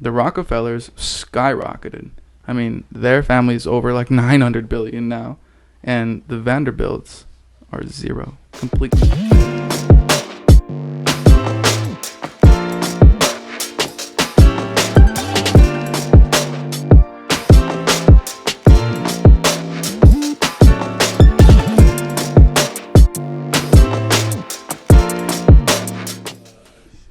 The Rockefellers skyrocketed. I mean, their family's over like 900 billion now, and the Vanderbilts are zero completely.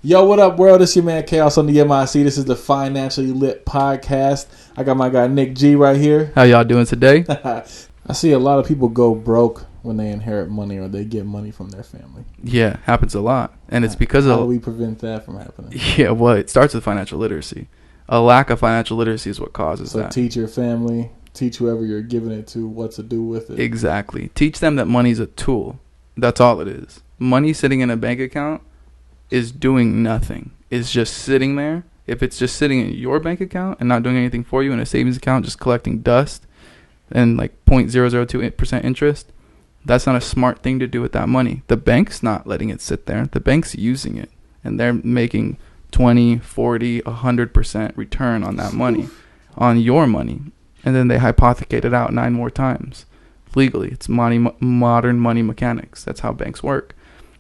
Yo, what up, world? It's your man Chaos on the MIC. This is the Financially Lit Podcast. I got my guy Nick G right here. How y'all doing today? I see a lot of people go broke when they inherit money or they get money from their family. Yeah, happens a lot. And it's because How of... do we prevent that from happening? Yeah, well, it starts with financial literacy. A lack of financial literacy is what causes that. So teach your family, teach whoever you're giving it to what to do with it. Exactly. Teach them that money's a tool. That's all it is. Money sitting in a bank account is doing nothing. It's just sitting there. If it's just sitting in your bank account and not doing anything for you in a savings account, just collecting dust and like 0.002% interest, that's not a smart thing to do with that money. The bank's not letting it sit there. The bank's using it, and they're making 20, 40, 100% return on that money, on your money. And then they hypothecate it out 9 more times legally. It's modern money mechanics. That's how banks work.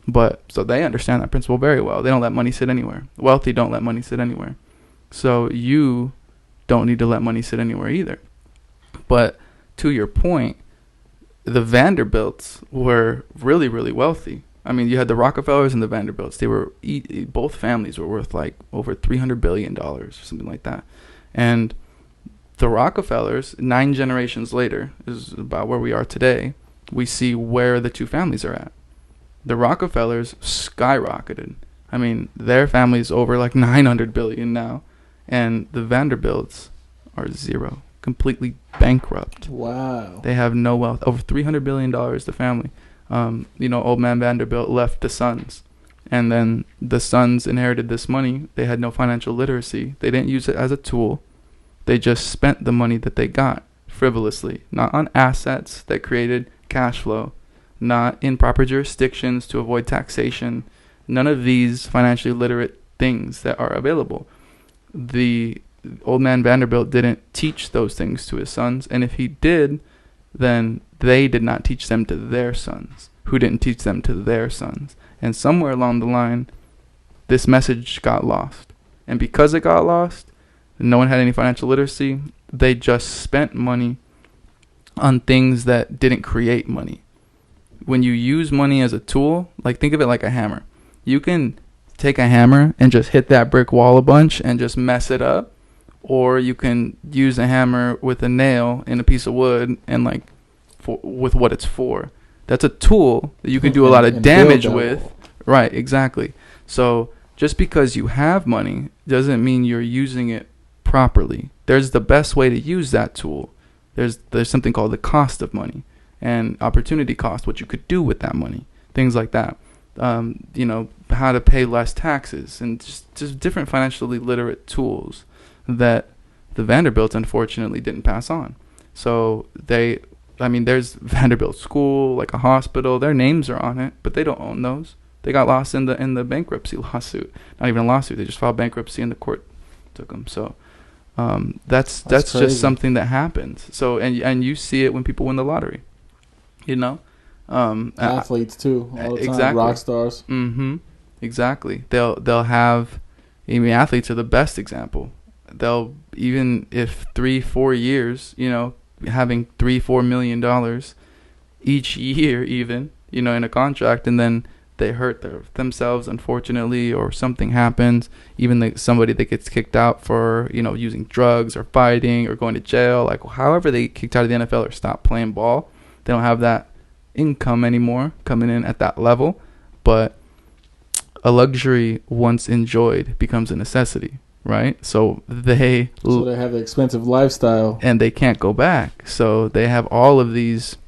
But so they understand that principle very well. They don't let money sit anywhere. Wealthy don't let money sit anywhere. So you don't need to let money sit anywhere either. But to your point, the Vanderbilts were really, really wealthy. I mean, you had the Rockefellers and the Vanderbilts. They were both families were worth like over $300 billion or something like that. And the Rockefellers, 9 generations later, is about where we are today. We see where the two families are at. The Rockefellers skyrocketed. I mean, their family's over like 900 billion now, and the Vanderbilts are zero, completely bankrupt. Wow. They have no wealth. Over $300 billion, the family. Old man Vanderbilt left the sons, and then the sons inherited this money. They had no financial literacy. They didn't use it as a tool. They just spent the money that they got frivolously, not on assets that created cash flow, not in proper jurisdictions to avoid taxation. None of these financially literate things that are available. The old man Vanderbilt didn't teach those things to his sons, and if he did, then they did not teach them to their sons, who didn't teach them to their sons. And somewhere along the line, this message got lost. And because it got lost, no one had any financial literacy. They just spent money on things that didn't create money. When you use money as a tool, like think of it like a hammer. You can take a hammer and just hit that brick wall a bunch and just mess it up. Or you can use a hammer with a nail in a piece of wood and with what it's for. That's a tool that you can do a lot of damage with. Right, exactly. So just because you have money doesn't mean you're using it properly. There's the best way to use that tool. There's something called the cost of money. And opportunity cost, what you could do with that money, things like that. How to pay less taxes, and just different financially literate tools that the Vanderbilts unfortunately didn't pass on. So there's Vanderbilt School, like a hospital. Their names are on it, but they don't own those. They got lost in the bankruptcy lawsuit. Not even a lawsuit. They just filed bankruptcy, and the court took them. So that's just something that happens. So and you see it when people win the lottery. Athletes too, all the time. Exactly. Rock stars. Exactly. They'll have. Athletes are the best example. They'll, even if 3-4 years, having $3-4 million each year, even in a contract, and then they hurt themselves unfortunately, or something happens. Even somebody that gets kicked out for using drugs or fighting or going to jail, like however they get kicked out of the NFL or stop playing ball. They don't have that income anymore coming in at that level. But a luxury once enjoyed becomes a necessity, right? So they have the expensive lifestyle. And they can't go back. So they have all of these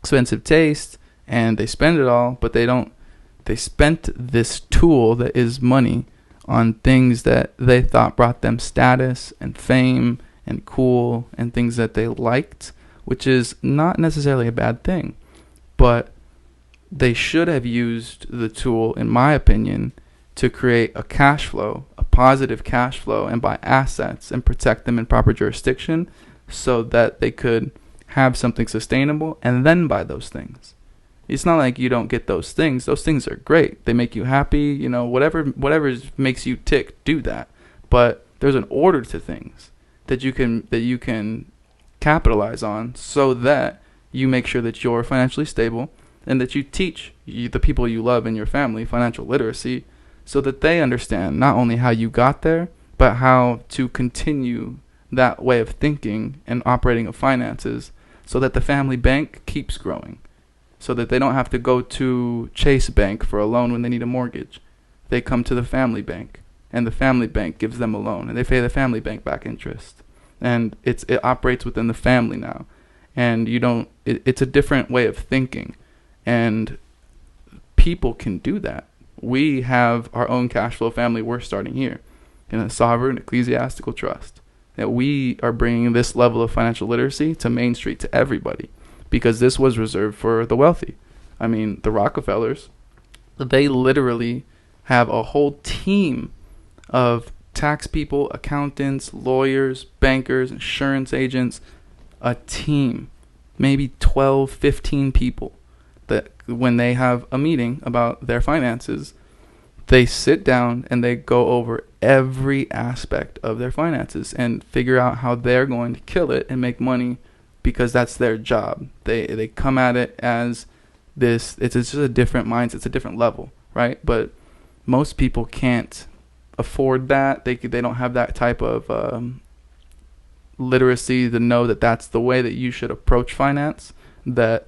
expensive tastes and they spend it all, but they spent this tool that is money on things that they thought brought them status and fame and cool and things that they liked, which is not necessarily a bad thing. But they should have used the tool, in my opinion, to create a cash flow, a positive cash flow, and buy assets and protect them in proper jurisdiction so that they could have something sustainable and then buy those things. It's not like you don't get those things. Those things are great. They make you happy. You know, whatever makes you tick, do that. But there's an order to things that you can capitalize on so that you make sure that you're financially stable and that you teach the people you love in your family financial literacy so that they understand not only how you got there, but how to continue that way of thinking and operating of finances so that the family bank keeps growing, so that they don't have to go to Chase Bank for a loan when they need a mortgage. They come to the family bank, and the family bank gives them a loan, and they pay the family bank back interest. And it operates within the family now. And it's a different way of thinking. And people can do that. We have our own cash flow family we're starting here in a sovereign ecclesiastical trust. That we are bringing this level of financial literacy to Main Street, to everybody, because this was reserved for the wealthy. I mean, the Rockefellers, they literally have a whole team of tax people, accountants, lawyers, bankers, insurance agents, a team, maybe 12, 15 people that when they have a meeting about their finances, they sit down and they go over every aspect of their finances and figure out how they're going to kill it and make money, because that's their job. They come at it as this. It's just a different mindset. It's a different level, right? But most people can't afford that. They don't have that type of literacy to know that that's the way that you should approach finance. That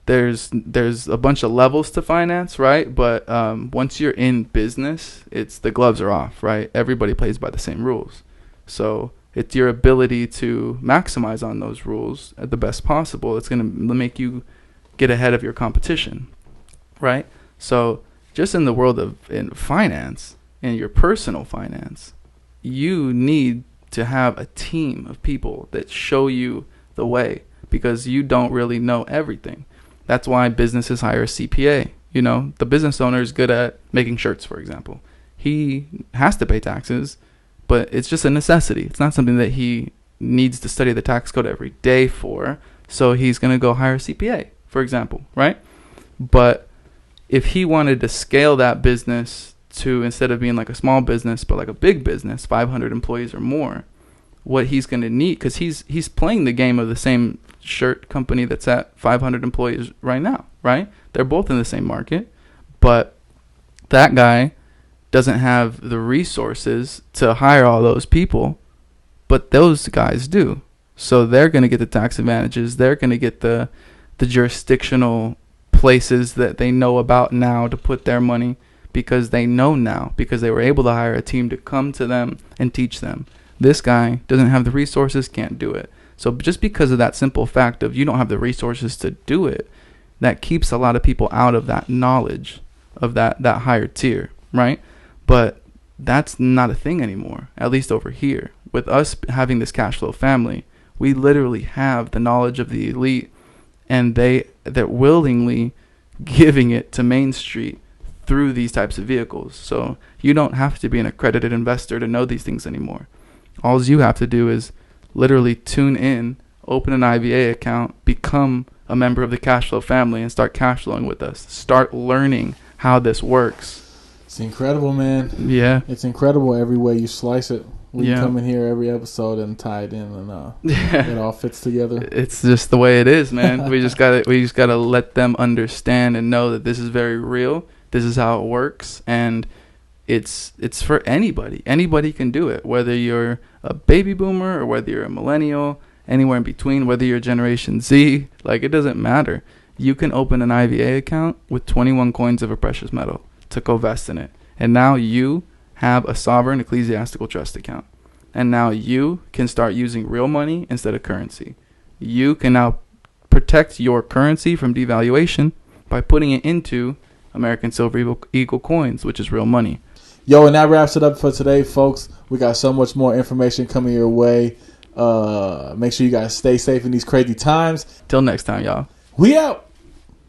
there's a bunch of levels to finance, right? But once you're in business, it's the gloves are off, right? Everybody plays by the same rules. So it's your ability to maximize on those rules at the best possible. It's going to make you get ahead of your competition, right? So just in the world of in finance, in your personal finance, you need to have a team of people that show you the way, because you don't really know everything. That's why businesses hire a CPA. You know, the business owner is good at making shirts, for example. He has to pay taxes, but it's just a necessity. It's not something that he needs to study the tax code every day for. So he's going to go hire a CPA, for example, right? But if he wanted to scale that business to, instead of being like a small business, but like a big business, 500 employees or more, what he's going to need, because he's playing the game of the same shirt company that's at 500 employees right now, right? They're both in the same market, but that guy doesn't have the resources to hire all those people, but those guys do. So they're going to get the tax advantages. They're going to get the jurisdictional places that they know about now to put their money, because they know now, because they were able to hire a team to come to them and teach them. This guy doesn't have the resources, can't do it. So just because of that simple fact of you don't have the resources to do it, that keeps a lot of people out of that knowledge of that higher tier, right? But that's not a thing anymore, at least over here. With us having this cash flow family, we literally have the knowledge of the elite, and they're willingly giving it to Main Street through these types of vehicles. So you don't have to be an accredited investor to know these things anymore. All you have to do is literally tune in, open an IVA account, become a member of the cash flow family, and start cash flowing with us. Start learning how this works. It's incredible, man. Yeah. It's incredible every way you slice it. We come in here every episode and tie it in, and it all fits together. It's just the way it is, man. we just gotta let them understand and know that this is very real. This is how it works, and it's for anybody. Anybody can do it, whether you're a baby boomer or whether you're a millennial, anywhere in between, whether you're Generation Z, like, it doesn't matter. You can open an IVA account with 21 coins of a precious metal to co-vest in it. And now you have a sovereign ecclesiastical trust account. And now you can start using real money instead of currency. You can now protect your currency from devaluation by putting it into American Silver Eagle coins, which is real money. Yo, and that wraps it up for today, folks. We got so much more information coming your way. Make sure you guys stay safe in these crazy times. Till next time, y'all. We out.